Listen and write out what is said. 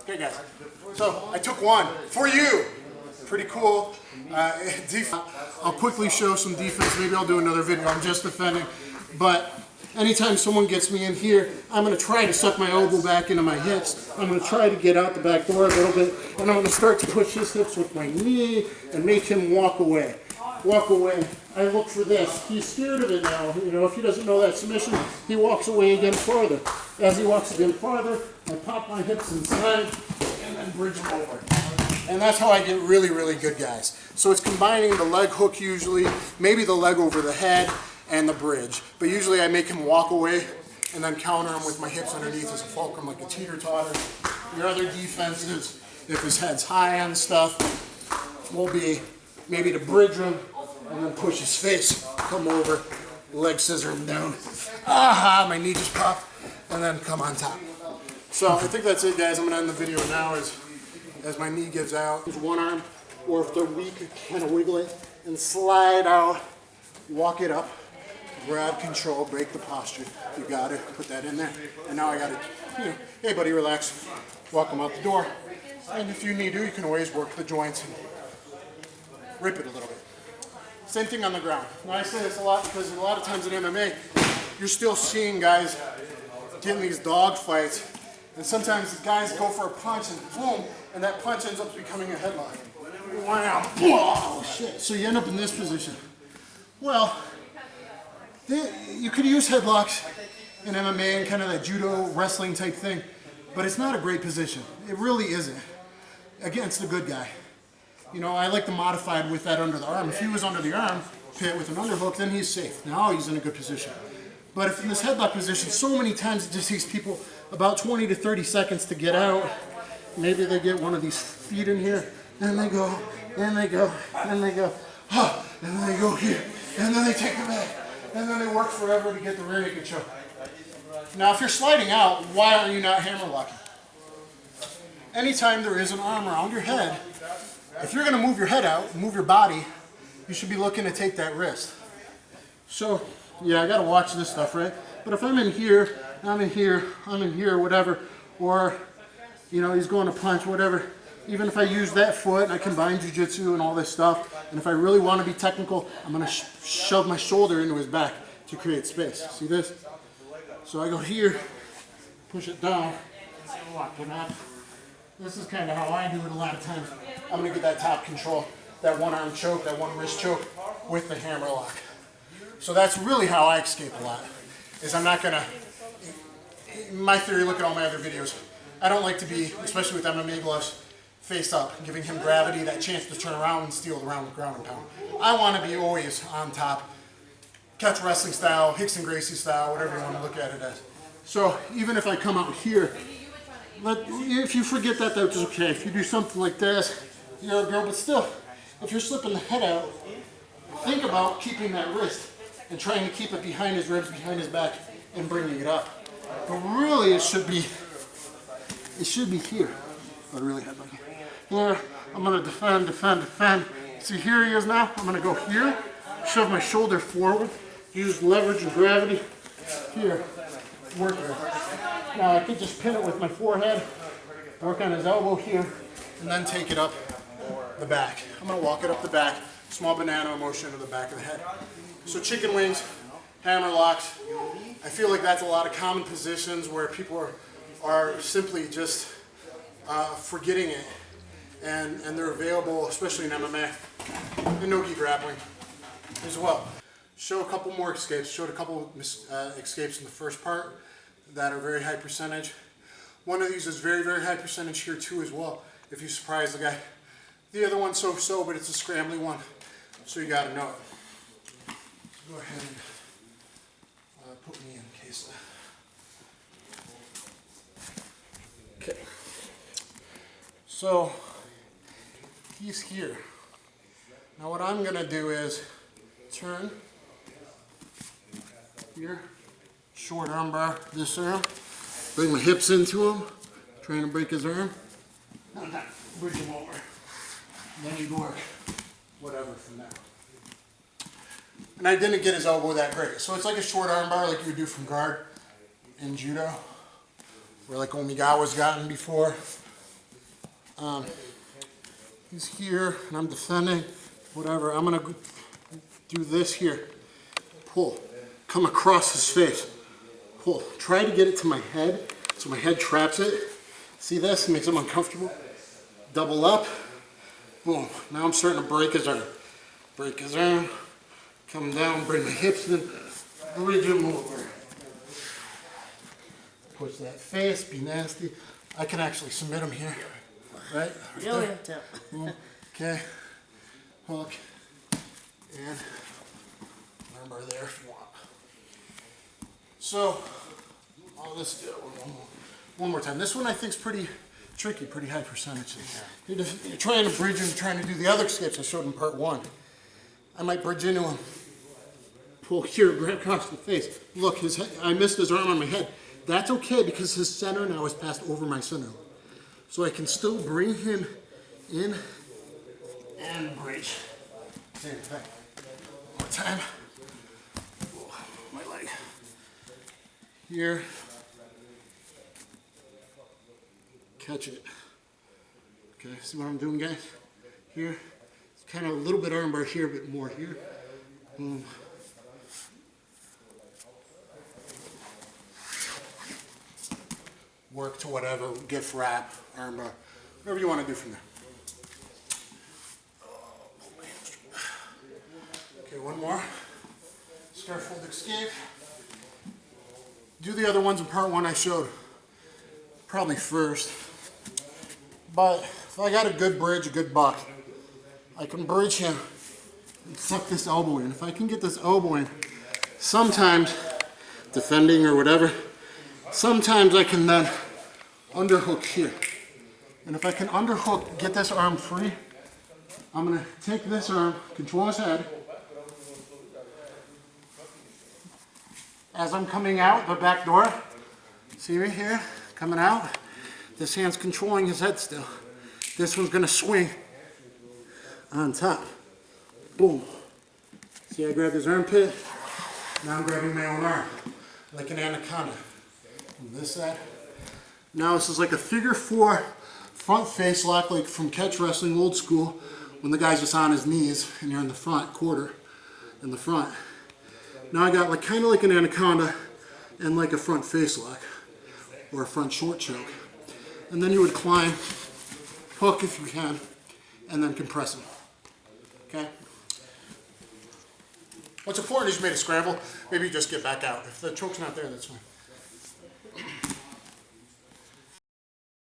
Okay guys, so I took one for you. Pretty cool. I'll quickly show some defense. Maybe I'll do another video. I'm just defending. But anytime someone gets me in here, I'm going to try to suck my elbow back into my hips. I'm going to try to get out the back door a little bit. And I'm going to start to push his hips with my knee and make him walk away. Walk away. I look for this. He's scared of it now. You know, if he doesn't know that submission, he walks away again farther. As he walks again farther, I pop my hips inside and then bridge him over. And that's how I get really, really good guys. So it's combining the leg hook usually, maybe the leg over the head, and the bridge. But usually I make him walk away and then counter him with my hips underneath as a fulcrum, like a teeter-totter. Your other defenses, if his head's high on stuff, will be maybe to bridge him and then push his face, come over, leg scissor him down. Aha, my knee just popped, and then come on top. So I think that's it, guys. I'm gonna end the video now as my knee gives out. Use one arm, or if they're weak, kind of wiggle it and slide out, walk it up, grab control, break the posture. You got it, put that in there. And now I got to, hey buddy, relax, walk them out the door. And if you need to, you can always work the joints and rip it a little bit. Same thing on the ground. Now I say this a lot because a lot of times in MMA, you're still seeing guys getting these dog fights. And sometimes the guys go for a punch and boom, and that punch ends up becoming a headlock. Wow, oh shit. So you end up in this position. Well, you could use headlocks in MMA and kind of that judo wrestling type thing, but it's not a great position. It really isn't against the good guy. You know, I like the modified with that under the arm. If he was under the arm pit with an underhook, then he's safe. Now he's in a good position. But if in this headlock position, so many times it just takes people about 20 to 30 seconds to get out. Maybe they get one of these feet in here, and they go, and they go, and they go, oh, and then they go here, and then they take it back, and then they work forever to get the rear naked choke. Now, if you're sliding out, why are you not hammer locking? Anytime there is an arm around your head, if you're going to move your head out, move your body, you should be looking to take that wrist. So, yeah, I got to watch this stuff, right? But if I'm in here, I'm in here, I'm in here, whatever, or, you know, he's going to punch, whatever, even if I use that foot and I combine jiu-jitsu and all this stuff, and if I really want to be technical, I'm going to shove my shoulder into his back to create space. See this? So I go here, push it down, lock it up. This is kind of how I do it a lot of times. I'm going to get that top control, that one arm choke, that one wrist choke with the hammer lock. So that's really how I escape a lot, is I'm not going to, my theory, look at all my other videos, I don't like to be, especially with MMA gloves, face up, giving him gravity, that chance to turn around and steal the round with ground and pound. I want to be always on top, catch wrestling style, Hickson Gracie style, whatever you want to look at it as. So even if I come out here, if you forget that, that's okay. If you do something like this, you're a girl, but still, if you're slipping the head out, think about keeping that wrist and trying to keep it behind his ribs, behind his back, and bringing it up. But really, it should be here. But really, here, I'm going to defend, defend, defend. See, here he is now. I'm going to go here, shove my shoulder forward, use leverage and gravity. Here, work it. Now I could just pin it with my forehead, work on his elbow here, and then take it up the back. I'm going to walk it up the back, small banana motion to the back of the head. So chicken wings, hammer locks. I feel like that's a lot of common positions where people are simply just forgetting it, and they're available, especially in MMA, and no-gi grappling as well. Show a couple more escapes. Showed a couple escapes in the first part that are very high percentage. One of these is very, very high percentage here too as well, if you surprise the guy. The other one's so-so, but it's a scrambly one, so you got to know it. So go ahead and put me in, Kesa. Okay. So he's here. Now what I'm going to do is turn here, short arm bar, this arm, bring my hips into him, trying to break his arm, and then bridge him over. Then he'd work whatever from there. And I didn't get his elbow that great. So it's like a short arm bar like you would do from guard in Judo. where like Omigawa's gotten before. He's here, and I'm defending, whatever. I'm gonna do this here. Pull, come across his face. Pull, try to get it to my head, so my head traps it. See this, it makes him uncomfortable. Double up, boom. Now I'm starting to break his arm. Break his arm, come down, bring my hips in, bridge him over. Push that face, be nasty. I can actually submit him here, right? Boom. Okay, hook, and armbar there if you want. So, let's do it one more time. This one I think is pretty tricky, pretty high percentage. You're trying to bridge and trying to do the other skips I showed in part 1. I might bridge into him, pull here, grab across the face. Look, I missed his arm on my head. That's okay because his center now is passed over my center. So I can still bring him in and bridge. Same thing. One more time. My leg. Here. Catch it. Okay, see what I'm doing, guys? Here. It's kind of a little bit armbar here, but more here. Boom. Work to whatever, gift wrap, armbar, whatever you want to do from there. Okay, one more. Scarfhold escape. Do the other ones in part 1 I showed. Probably first. But if I got a good bridge, a good buck, I can bridge him and suck this elbow in. If I can get this elbow in, sometimes, defending or whatever, sometimes I can then underhook here. And if I can underhook, get this arm free, I'm going to take this arm, control his head. As I'm coming out the back door, see me here, coming out, this hand's controlling his head still. This one's going to swing on top. Boom. See, I grabbed his armpit, now I'm grabbing my own arm, like an anaconda. From this side. Now this is like a figure 4 front face lock, like from catch wrestling old school, when the guy's just on his knees and you're in the front quarter, in the front. Now I got like kind of like an anaconda and like a front face lock or a front short choke. And then you would climb, hook if you can, and then compress him. Okay? What's important is you made a scramble. Maybe you just get back out. If the choke's not there, that's fine.